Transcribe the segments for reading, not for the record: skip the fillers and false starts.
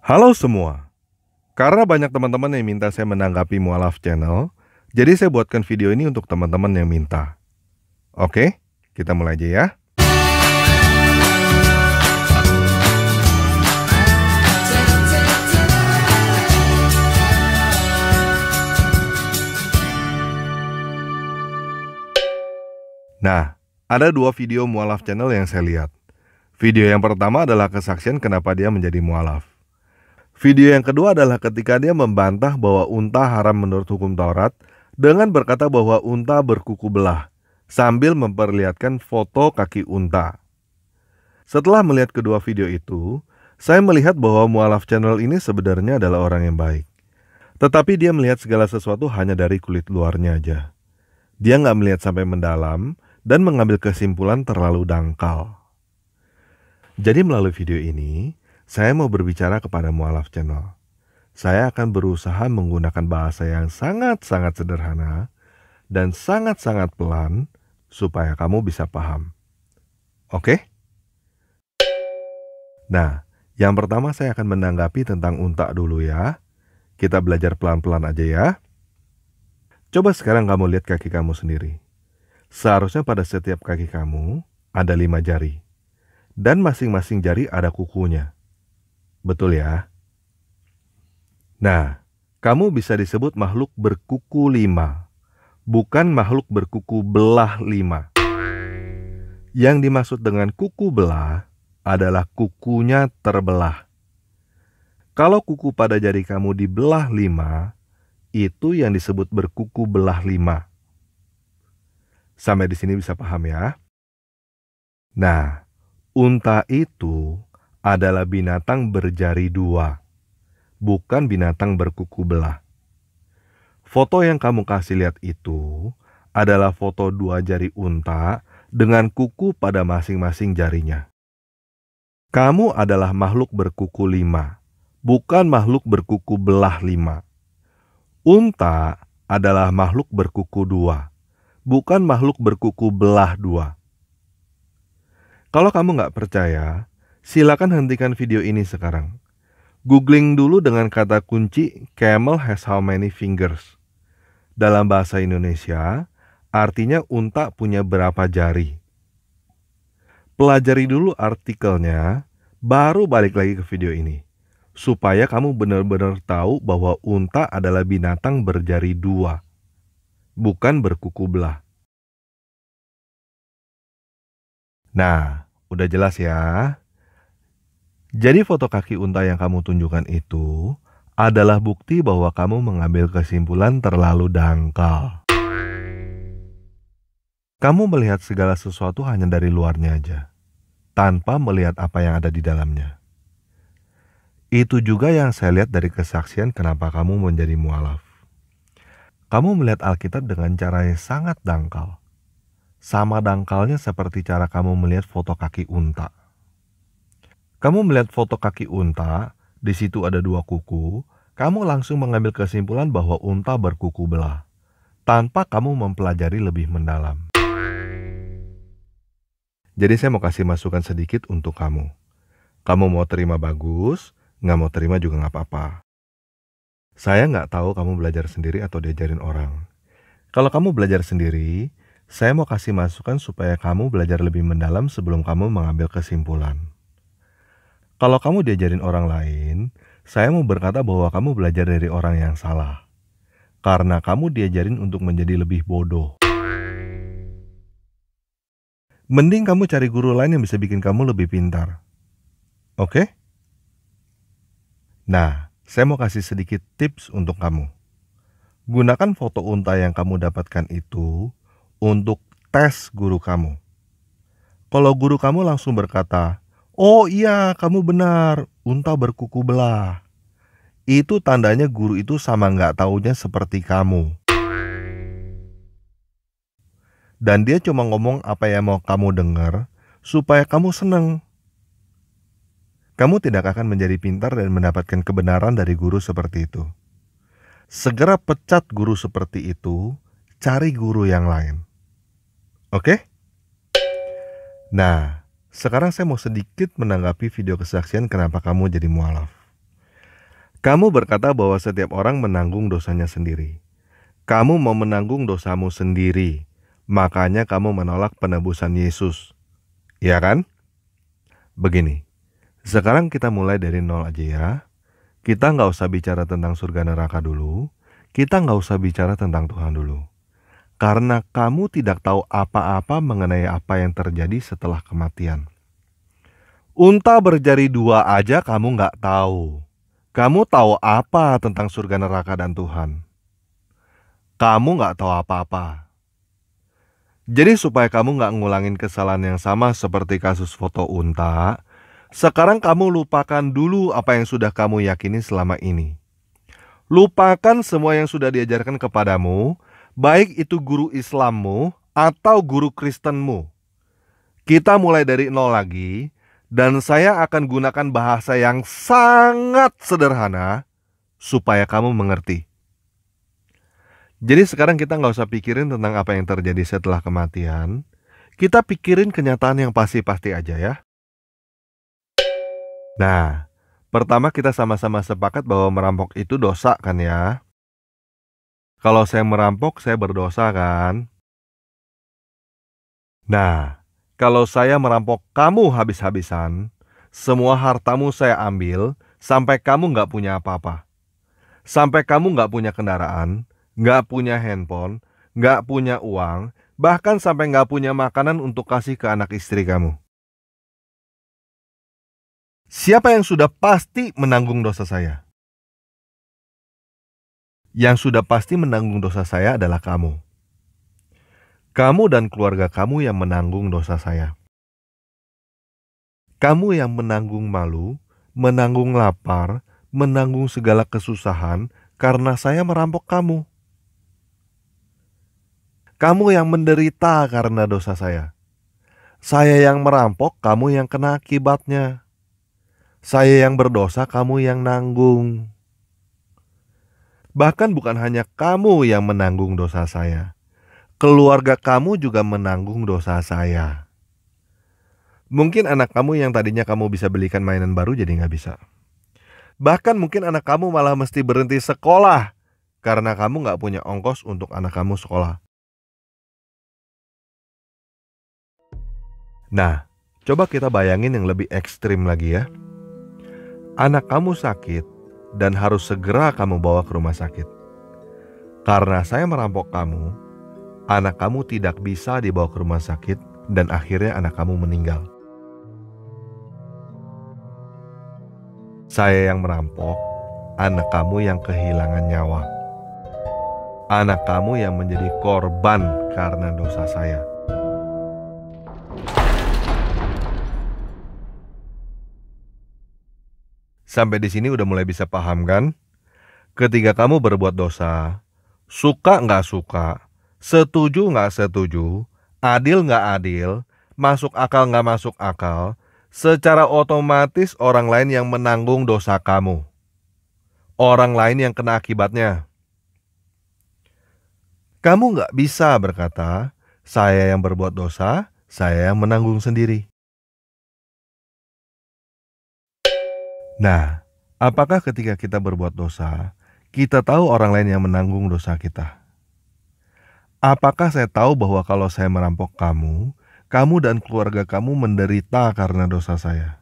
Halo semua, karena banyak teman-teman yang minta saya menanggapi Mualaf Channel, jadi saya buatkan video ini untuk teman-teman yang minta. Oke, kita mulai aja ya. Nah, ada dua video Mualaf Channel yang saya lihat. Video yang pertama adalah kesaksian kenapa dia menjadi mualaf. Video yang kedua adalah ketika dia membantah bahwa unta haram menurut hukum Taurat dengan berkata bahwa unta berkuku belah, sambil memperlihatkan foto kaki unta. Setelah melihat kedua video itu, saya melihat bahwa Mualaf Channel ini sebenarnya adalah orang yang baik. Tetapi dia melihat segala sesuatu hanya dari kulit luarnya aja. Dia nggak melihat sampai mendalam dan mengambil kesimpulan terlalu dangkal. Jadi melalui video ini, saya mau berbicara kepada Mualaf Channel. Saya akan berusaha menggunakan bahasa yang sangat-sangat sederhana dan sangat-sangat pelan supaya kamu bisa paham. Oke? Nah, yang pertama saya akan menanggapi tentang unta dulu ya. Kita belajar pelan-pelan aja ya. Coba sekarang kamu lihat kaki kamu sendiri. Seharusnya pada setiap kaki kamu ada 5 jari. Dan masing-masing jari ada kukunya. Betul ya? Nah, kamu bisa disebut makhluk berkuku 5. Bukan makhluk berkuku belah 5. Yang dimaksud dengan kuku belah adalah kukunya terbelah. Kalau kuku pada jari kamu dibelah 5, itu yang disebut berkuku belah 5. Sampai di sini bisa paham ya? Nah, unta itu adalah binatang berjari 2, bukan binatang berkuku belah. Foto yang kamu kasih lihat itu adalah foto 2 jari unta dengan kuku pada masing-masing jarinya. Kamu adalah makhluk berkuku 5, bukan makhluk berkuku belah 5. Unta adalah makhluk berkuku 2, bukan makhluk berkuku belah 2. Kalau kamu nggak percaya, silakan hentikan video ini sekarang. Googling dulu dengan kata kunci camel has how many fingers. Dalam bahasa Indonesia, artinya unta punya berapa jari. Pelajari dulu artikelnya, baru balik lagi ke video ini. Supaya kamu benar-benar tahu bahwa unta adalah binatang berjari 2, bukan berkuku belah. Nah, udah jelas ya? Jadi foto kaki unta yang kamu tunjukkan itu adalah bukti bahwa kamu mengambil kesimpulan terlalu dangkal. Kamu melihat segala sesuatu hanya dari luarnya aja, tanpa melihat apa yang ada di dalamnya. Itu juga yang saya lihat dari kesaksian kenapa kamu menjadi mualaf. Kamu melihat Alkitab dengan cara yang sangat dangkal. Sama dangkalnya seperti cara kamu melihat foto kaki unta. Kamu melihat foto kaki unta, di situ ada 2 kuku, kamu langsung mengambil kesimpulan bahwa unta berkuku belah, tanpa kamu mempelajari lebih mendalam. Jadi saya mau kasih masukan sedikit untuk kamu. Kamu mau terima bagus, nggak mau terima juga nggak apa-apa. Saya nggak tahu kamu belajar sendiri atau diajarin orang. Kalau kamu belajar sendiri, saya mau kasih masukan supaya kamu belajar lebih mendalam sebelum kamu mengambil kesimpulan. Kalau kamu diajarin orang lain, saya mau berkata bahwa kamu belajar dari orang yang salah. Karena kamu diajarin untuk menjadi lebih bodoh. Mending kamu cari guru lain yang bisa bikin kamu lebih pintar. Oke? Nah, saya mau kasih sedikit tips untuk kamu. Gunakan foto unta yang kamu dapatkan itu untuk tes guru kamu. Kalau guru kamu langsung berkata, "Oh iya, kamu benar, unta berkuku belah." Itu tandanya guru itu sama nggak taunya seperti kamu. Dan dia cuma ngomong apa yang mau kamu dengar supaya kamu seneng. Kamu tidak akan menjadi pintar dan mendapatkan kebenaran dari guru seperti itu. Segera pecat guru seperti itu, cari guru yang lain. Oke? Nah, sekarang saya mau sedikit menanggapi video kesaksian kenapa kamu jadi mualaf. Kamu berkata bahwa setiap orang menanggung dosanya sendiri. Kamu mau menanggung dosamu sendiri, makanya kamu menolak penebusan Yesus. Ya kan? Begini, sekarang kita mulai dari nol aja ya. Kita nggak usah bicara tentang surga neraka dulu. Kita nggak usah bicara tentang Tuhan dulu. Karena kamu tidak tahu apa-apa mengenai apa yang terjadi setelah kematian. Unta berjari dua aja kamu nggak tahu. Kamu tahu apa tentang surga neraka dan Tuhan? Kamu nggak tahu apa-apa. Jadi supaya kamu nggak ngulangin kesalahan yang sama seperti kasus foto unta, sekarang kamu lupakan dulu apa yang sudah kamu yakini selama ini. Lupakan semua yang sudah diajarkan kepadamu, baik itu guru Islammu atau guru Kristenmu. Kita mulai dari nol lagi, dan saya akan gunakan bahasa yang sangat sederhana supaya kamu mengerti. Jadi sekarang kita nggak usah pikirin tentang apa yang terjadi setelah kematian. Kita pikirin kenyataan yang pasti-pasti aja ya. Nah, pertama kita sama-sama sepakat bahwa merampok itu dosa kan ya. Kalau saya merampok, saya berdosa kan. Nah, kalau saya merampok kamu habis-habisan, semua hartamu saya ambil, sampai kamu nggak punya apa-apa. Sampai kamu nggak punya kendaraan, nggak punya handphone, nggak punya uang, bahkan sampai nggak punya makanan untuk kasih ke anak istri kamu. Siapa yang sudah pasti menanggung dosa saya? Yang sudah pasti menanggung dosa saya adalah kamu. Kamu dan keluarga kamu yang menanggung dosa saya. Kamu yang menanggung malu, menanggung lapar, menanggung segala kesusahan karena saya merampok kamu. Kamu yang menderita karena dosa saya. Saya yang merampok, kamu yang kena akibatnya. Saya yang berdosa, kamu yang nanggung. Bahkan bukan hanya kamu yang menanggung dosa saya. Keluarga kamu juga menanggung dosa saya. Mungkin anak kamu yang tadinya kamu bisa belikan mainan baru jadi nggak bisa. Bahkan mungkin anak kamu malah mesti berhenti sekolah karena kamu nggak punya ongkos untuk anak kamu sekolah. Nah, coba kita bayangin yang lebih ekstrim lagi ya. Anak kamu sakit dan harus segera kamu bawa ke rumah sakit. Karena saya merampok kamu, anak kamu tidak bisa dibawa ke rumah sakit dan akhirnya anak kamu meninggal. Saya yang merampok, anak kamu yang kehilangan nyawa. Anak kamu yang menjadi korban karena dosa saya. Sampai di sini udah mulai bisa paham kan? Ketika kamu berbuat dosa, suka nggak suka, setuju nggak setuju, adil nggak adil, masuk akal nggak masuk akal, secara otomatis orang lain yang menanggung dosa kamu. Orang lain yang kena akibatnya. Kamu nggak bisa berkata, saya yang berbuat dosa, saya yang menanggung sendiri. Nah, apakah ketika kita berbuat dosa, kita tahu orang lain yang menanggung dosa kita? Apakah saya tahu bahwa kalau saya merampok kamu, kamu dan keluarga kamu menderita karena dosa saya?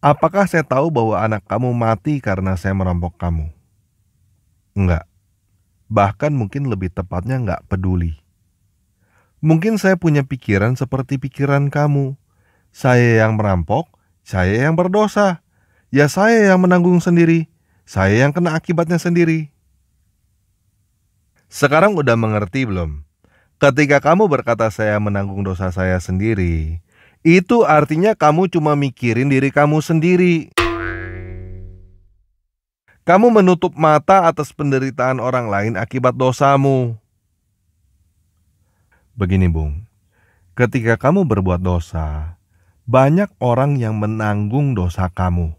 Apakah saya tahu bahwa anak kamu mati karena saya merampok kamu? Enggak. Bahkan mungkin lebih tepatnya enggak peduli. Mungkin saya punya pikiran seperti pikiran kamu. Saya yang merampok, saya yang berdosa. Ya saya yang menanggung sendiri. Saya yang kena akibatnya sendiri. Sekarang udah mengerti belum? Ketika kamu berkata saya menanggung dosa saya sendiri, itu artinya kamu cuma mikirin diri kamu sendiri. Kamu menutup mata atas penderitaan orang lain akibat dosamu. Begini Bung, ketika kamu berbuat dosa, banyak orang yang menanggung dosa kamu.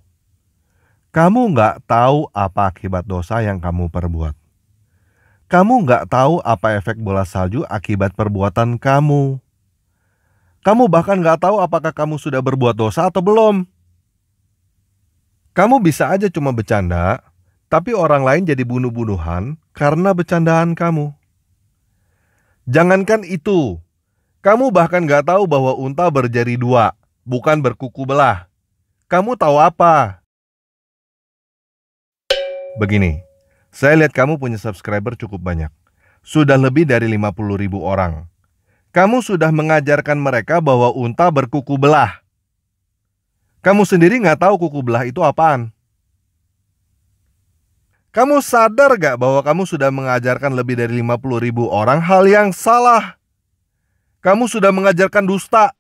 Kamu nggak tahu apa akibat dosa yang kamu perbuat. Kamu nggak tahu apa efek bola salju akibat perbuatan kamu. Kamu bahkan nggak tahu apakah kamu sudah berbuat dosa atau belum. Kamu bisa aja cuma bercanda, tapi orang lain jadi bunuh-bunuhan karena bercandaan kamu. Jangankan itu, kamu bahkan gak tahu bahwa unta berjari dua, bukan berkuku belah. Kamu tahu apa? Begini, saya lihat kamu punya subscriber cukup banyak. Sudah lebih dari 50.000 orang. Kamu sudah mengajarkan mereka bahwa unta berkuku belah. Kamu sendiri nggak tahu kuku belah itu apaan. Kamu sadar gak bahwa kamu sudah mengajarkan lebih dari 50.000 orang hal yang salah? Kamu sudah mengajarkan dusta.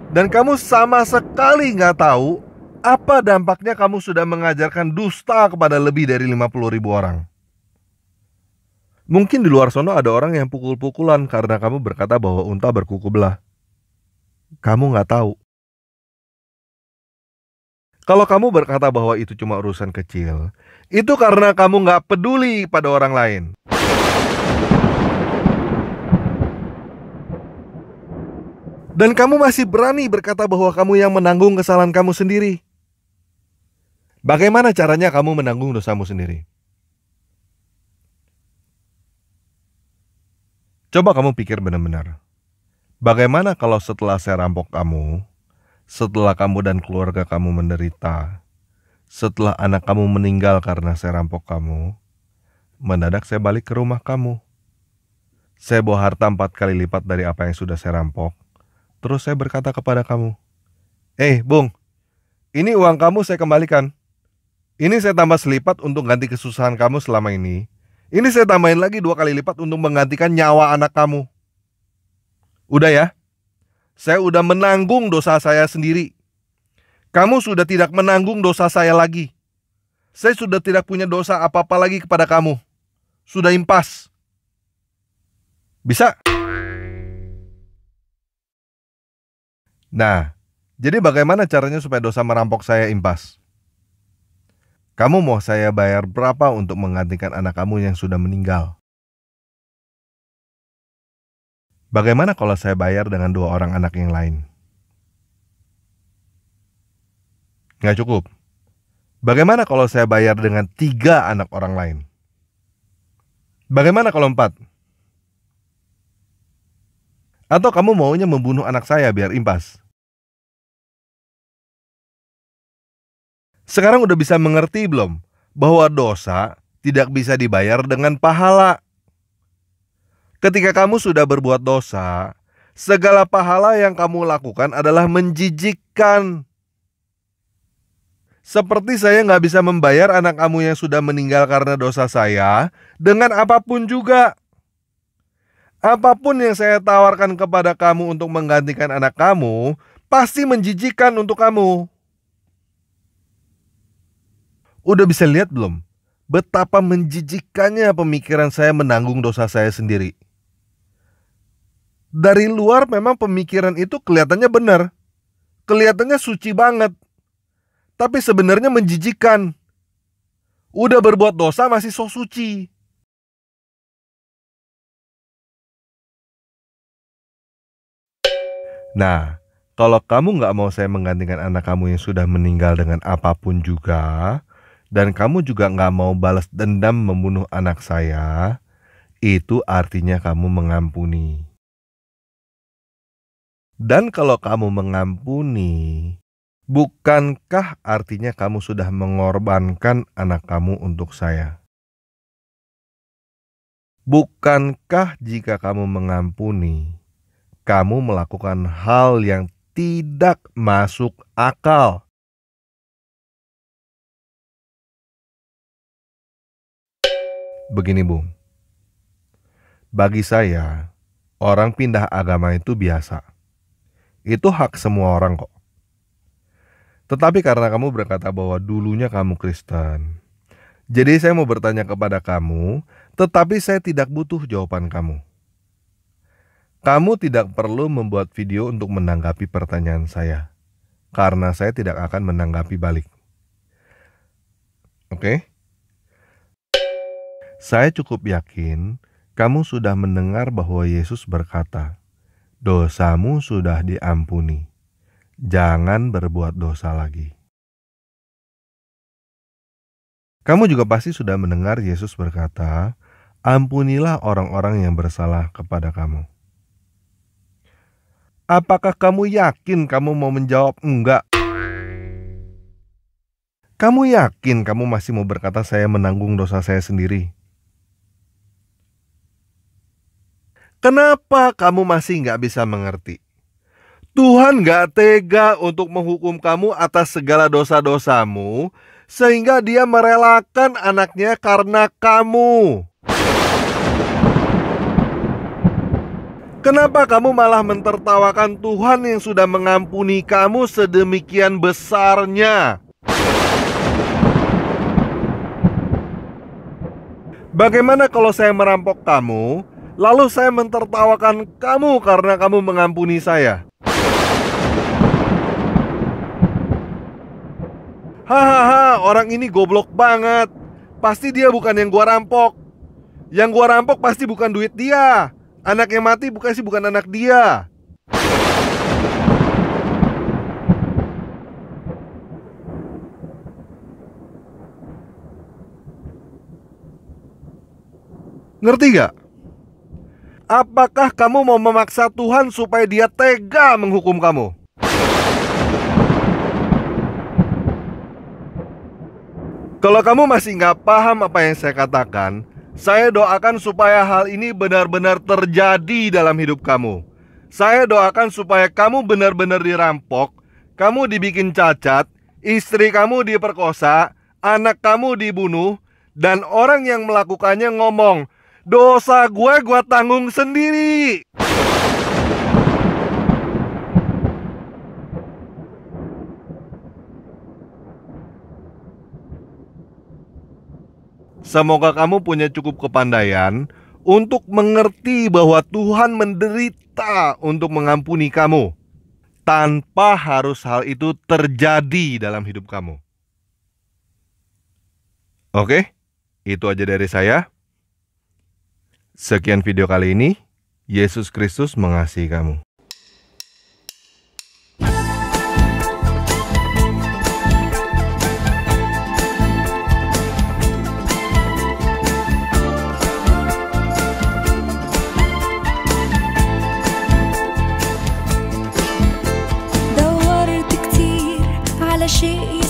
Dan kamu sama sekali nggak tahu apa dampaknya kamu sudah mengajarkan dusta kepada lebih dari 50.000 orang. Mungkin di luar sana ada orang yang pukul-pukulan karena kamu berkata bahwa unta berkuku belah. Kamu nggak tahu. Kalau kamu berkata bahwa itu cuma urusan kecil, itu karena kamu nggak peduli pada orang lain. Dan kamu masih berani berkata bahwa kamu yang menanggung kesalahan kamu sendiri. Bagaimana caranya kamu menanggung dosamu sendiri? Coba kamu pikir benar-benar. Bagaimana kalau setelah saya rampok kamu, setelah kamu dan keluarga kamu menderita, setelah anak kamu meninggal karena saya rampok kamu, mendadak saya balik ke rumah kamu. Saya bawa harta 4 kali lipat dari apa yang sudah saya rampok. Terus saya berkata kepada kamu, Bung, ini uang kamu saya kembalikan. Ini saya tambah selipat untuk ganti kesusahan kamu selama ini. Ini saya tambahin lagi 2 kali lipat untuk menggantikan nyawa anak kamu. Udah ya, saya udah menanggung dosa saya sendiri. Kamu sudah tidak menanggung dosa saya lagi. Saya sudah tidak punya dosa apa-apa lagi kepada kamu. Sudah impas. Bisa? Nah, jadi bagaimana caranya supaya dosa merampok saya impas? Kamu mau saya bayar berapa untuk menggantikan anak kamu yang sudah meninggal? Bagaimana kalau saya bayar dengan 2 orang anak yang lain? Nggak cukup. Bagaimana kalau saya bayar dengan 3 anak orang lain? Bagaimana kalau 4? Atau kamu maunya membunuh anak saya biar impas? Sekarang udah bisa mengerti belum bahwa dosa tidak bisa dibayar dengan pahala? Ketika kamu sudah berbuat dosa, segala pahala yang kamu lakukan adalah menjijikkan. Seperti saya nggak bisa membayar anak kamu yang sudah meninggal karena dosa saya dengan apapun juga. Apapun yang saya tawarkan kepada kamu untuk menggantikan anak kamu, pasti menjijikkan untuk kamu. Udah bisa lihat belum betapa menjijikkannya pemikiran saya menanggung dosa saya sendiri? Dari luar memang pemikiran itu kelihatannya benar. Kelihatannya suci banget. Tapi sebenarnya menjijikkan. Udah berbuat dosa masih sok suci. Nah, kalau kamu nggak mau saya menggantikan anak kamu yang sudah meninggal dengan apapun juga, dan kamu juga nggak mau balas dendam membunuh anak saya, itu artinya kamu mengampuni. Dan kalau kamu mengampuni, bukankah artinya kamu sudah mengorbankan anak kamu untuk saya? Bukankah jika kamu mengampuni, kamu melakukan hal yang tidak masuk akal? Begini, Bung. Bagi saya, orang pindah agama itu biasa. Itu hak semua orang kok. Tetapi karena kamu berkata bahwa dulunya kamu Kristen, jadi saya mau bertanya kepada kamu, tetapi saya tidak butuh jawaban kamu. Kamu tidak perlu membuat video untuk menanggapi pertanyaan saya, karena saya tidak akan menanggapi balik. Oke? Saya cukup yakin kamu sudah mendengar bahwa Yesus berkata, dosamu sudah diampuni. jangan berbuat dosa lagi. Kamu juga pasti sudah mendengar Yesus berkata, ampunilah orang-orang yang bersalah kepada kamu. Apakah kamu yakin kamu mau menjawab enggak? Kamu yakin kamu masih mau berkata saya menanggung dosa saya sendiri? Kenapa kamu masih nggak bisa mengerti? Tuhan nggak tega untuk menghukum kamu atas segala dosa-dosamu, sehingga Dia merelakan anaknya karena kamu. Kenapa kamu malah mentertawakan Tuhan yang sudah mengampuni kamu sedemikian besarnya? Bagaimana kalau saya merampok kamu, lalu saya mentertawakan kamu karena kamu mengampuni saya? Hahaha, orang ini goblok banget. Pasti dia bukan yang gua rampok. Yang gua rampok pasti bukan duit dia. Anak yang mati bukan anak dia. Ngerti gak? Apakah kamu mau memaksa Tuhan supaya Dia tega menghukum kamu? Kalau kamu masih gak paham apa yang saya katakan, saya doakan supaya hal ini benar-benar terjadi dalam hidup kamu. Saya doakan supaya kamu benar-benar dirampok, kamu dibikin cacat, istri kamu diperkosa, anak kamu dibunuh, dan orang yang melakukannya ngomong, dosa gue tanggung sendiri. Semoga kamu punya cukup kepandaian untuk mengerti bahwa Tuhan menderita untuk mengampuni kamu, tanpa harus hal itu terjadi dalam hidup kamu. Oke, itu aja dari saya. Sekian video kali ini. Yesus Kristus mengasihi kamu. دورت كتير على شيء